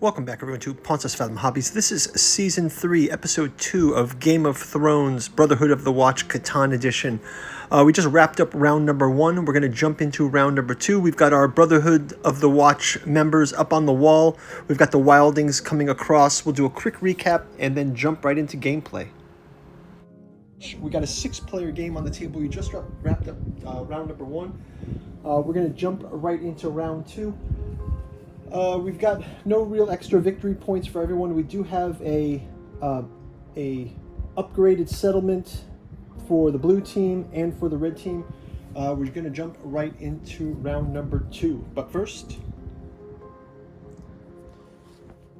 Welcome back, everyone, to Ponce's Fathom Hobbies. This is Season 3, Episode 2 of Game of Thrones, Brotherhood of the Watch, Catan Edition. We just wrapped up round number 1. We're going to jump into round number 2. We've got our Brotherhood of the Watch members up on the wall. We've got the wildlings coming across. We'll do a quick recap and then jump right into gameplay. We got a 6-player game on the table. We just wrapped up round number 1. We're going to jump right into round 2. We've got no real extra victory points for everyone. We do have a upgraded settlement for the blue team and for the red team. We're going to jump right into round number 2. But first,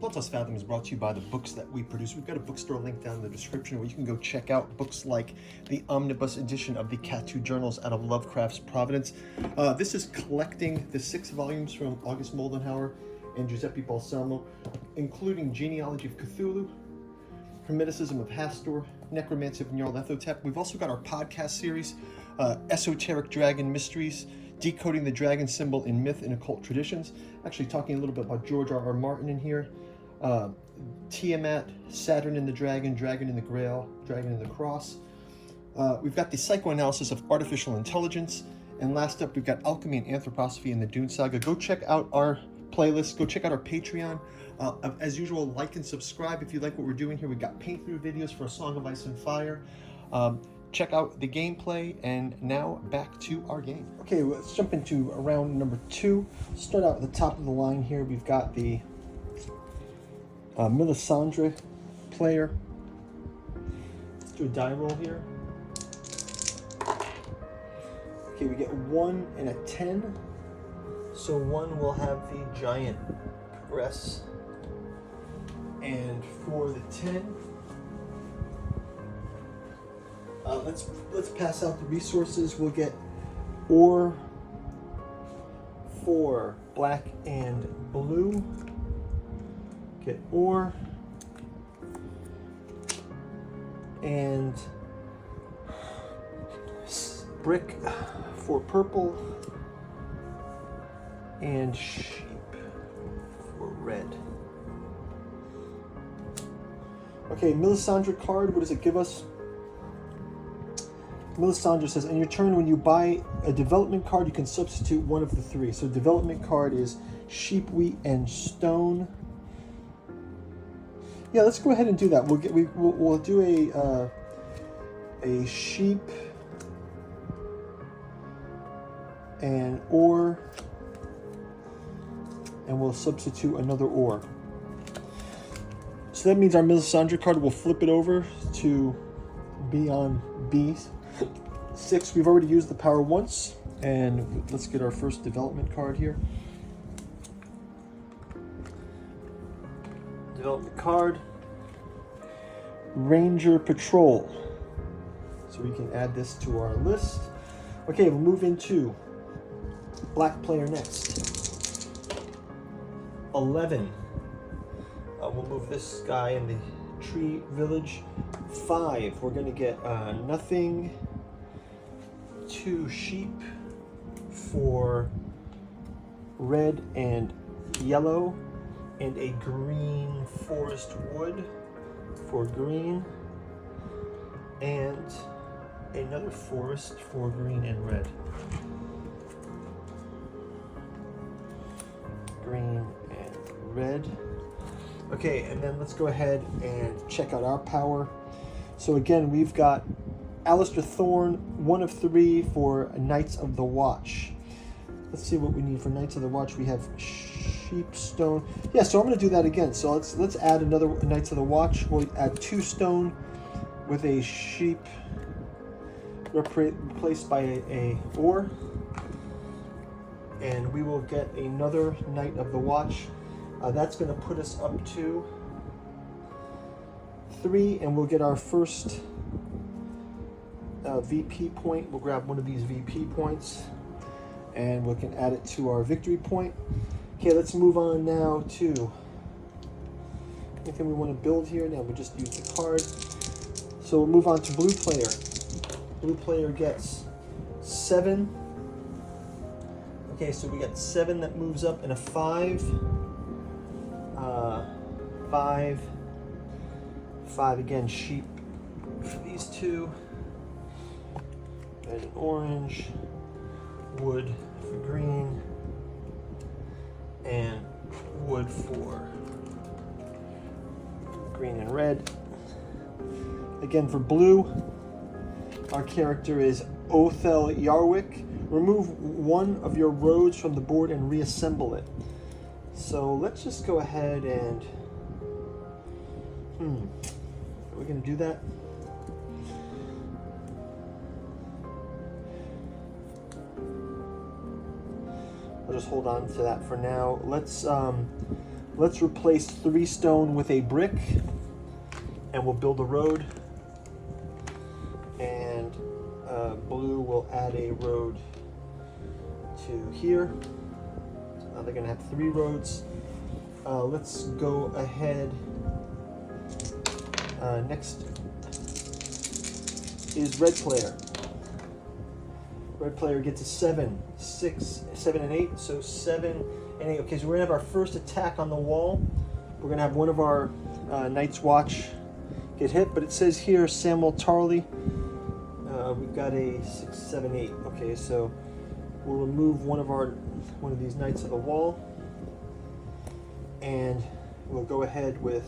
Ponce's Fathom is brought to you by the books that we produce. We've got a bookstore link down in the description where you can go check out books like the omnibus edition of the Catan Journals out of Lovecraft's Providence. This is collecting the 6 volumes from August Moldenhauer and Giuseppe Balsamo, including Genealogy of Cthulhu, Hermeticism of Hastur, Necromancy of Nyarlathotep. We've also got our podcast series, Esoteric Dragon Mysteries, Decoding the Dragon Symbol in Myth and Occult Traditions. Actually talking a little bit about George R.R. Martin in here. Tiamat, Saturn and the Dragon, Dragon and the Grail, Dragon and the Cross. We've got the Psychoanalysis of Artificial Intelligence. And last up, we've got Alchemy and Anthroposophy in the Dune Saga. Go check out our playlist. Go check out our Patreon. As usual, like and subscribe if you like what we're doing here. We've got paint-through videos for A Song of Ice and Fire. Check out the gameplay, and now back to our game. Okay, let's jump into round number 2. Start out at the top of the line here. We've got the Melisandre player. Let's do a die roll here. Okay, we get 1 and a 10. So 1 will have the giant progress. And for the 10, let's pass out the resources. We'll get ore for black and blue. Get ore and brick for purple and sheep for red. Okay, Melisandre card, what does it give us? Melisandre says, on your turn, when you buy a development card, you can substitute one of the 3. So development card is sheep, wheat, and stone. Yeah, let's go ahead and do that. We'll do a sheep and ore, and we'll substitute another ore. So that means our Melisandre card will flip it over to be on B6. We've already used the power once, and let's get our first development card here. Development card, Ranger Patrol. So we can add this to our list. Okay, we'll move into black player next. 11. We'll move this guy in the tree village. 5. We're going to get nothing. 2 sheep for red and yellow, and a green forest wood for green, and another forest for green and red. Green and red. Okay, and then let's go ahead and check out our power. So again, we've got Alistair Thorne, 1 of 3 for Knights of the Watch. Let's see what we need for Knights of the Watch. We have sheep, stone. Yeah, so I'm going to do that again. So let's add another Knights of the Watch. We'll add 2 stone with a sheep replaced by a ore. And we will get another Knight of the Watch. That's going to put us up to 3, and we'll get our first VP point. We'll grab one of these VP points, and we can add it to our victory point. Okay, let's move on now to anything we want to build here. Now we'll just use the card. So we'll move on to blue player. Blue player gets 7. Okay, so we got 7 that moves up and a 5. 5. 5 again, sheep for these two. Red and orange. Wood for green. And wood for green and red. Again, for blue, our character is Othel Yarwick. Remove one of your roads from the board and reassemble it. So let's just go ahead and... Are we going to do that? I'll just hold on to that for now. Let's replace 3 stone with a brick, and we'll build a road. And blue will add a road to here. So now they're going to have 3 roads. Let's go ahead. Next is red player. Red player gets a 7, 6, 7, and 8. So 7 and 8. Okay, so we're gonna have our first attack on the wall. We're gonna have one of our Night's Watch get hit, but it says here Samuel Tarley. We've got a 6, 7, 8. Okay, so we'll remove one of these knights of the wall, and we'll go ahead with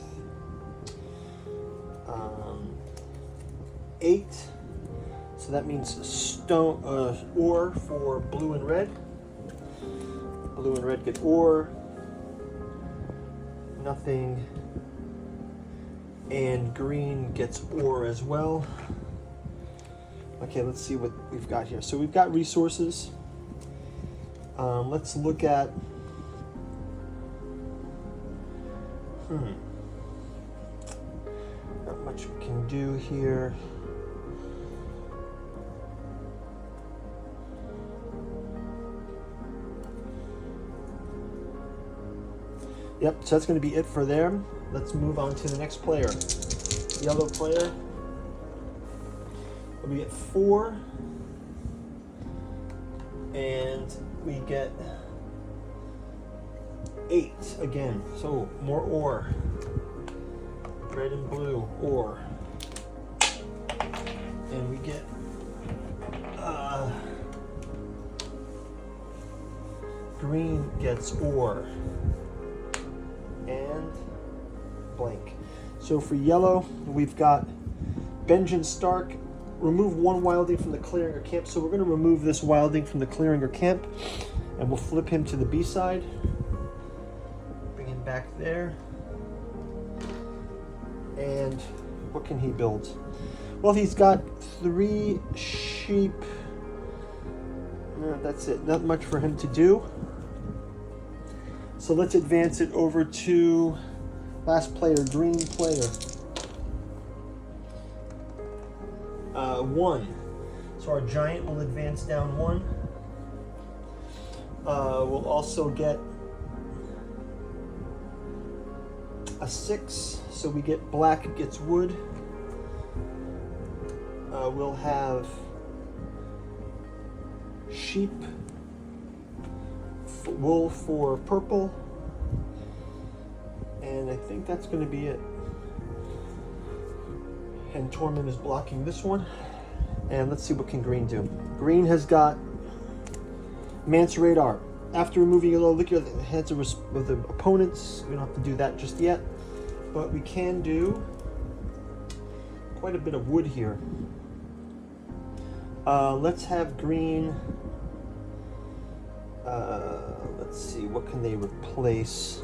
8. So that means stone ore for blue and red. Blue and red get ore. Nothing. And green gets ore as well. Okay, let's see what we've got here. So we've got resources. Let's look at... Not much we can do here. Yep, so that's going to be it for there. Let's move on to the next player. Yellow player. We get 4. And we get 8 again. So more ore. Red and blue ore. And we get green gets ore. And blank. So for yellow, we've got Benjamin Stark. Remove 1 wilding from the clearing or camp. So we're going to remove this wilding from the clearing or camp, and we'll flip him to the B side. Bring him back there. And what can he build? Well, he's got 3 sheep. That's it. Not much for him to do. So let's advance it over to last player, green player. 1. So our giant will advance down 1. We'll also get a 6. So we get black gets wood. We'll have sheep, wool for purple, and I think that's going to be it. And Tormund is blocking this one. And let's see what can green do. Green has got Mance Radar. After removing a little liquor that the heads of the opponents, we don't have to do that just yet, but we can do quite a bit of wood here. Let's have green. Let's see, what can they replace?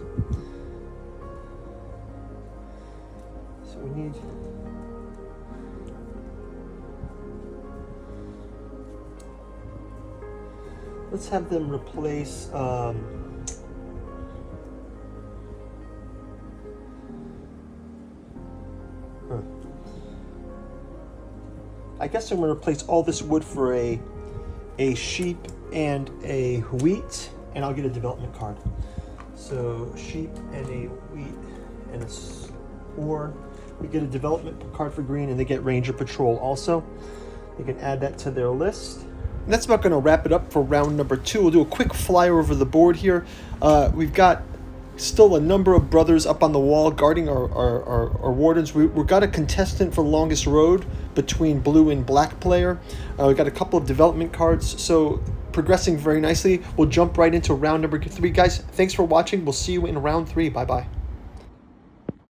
So we need... Let's have them replace I guess I'm going to replace all this wood for a sheep and a wheat, and I'll get a development card. So sheep and a wheat and a ore. We get a development card for green, and they get Ranger Patrol also. You can add that to their list. And that's about going to wrap it up for round number 2. We'll do a quick flyer over the board here. We've got Still a number of brothers up on the wall guarding our wardens. We've got a contestant for longest road between blue and black player. We got a couple of development cards, so progressing very nicely. We'll jump right into round number 3. Guys, thanks for watching. We'll see you in round 3. Bye-bye.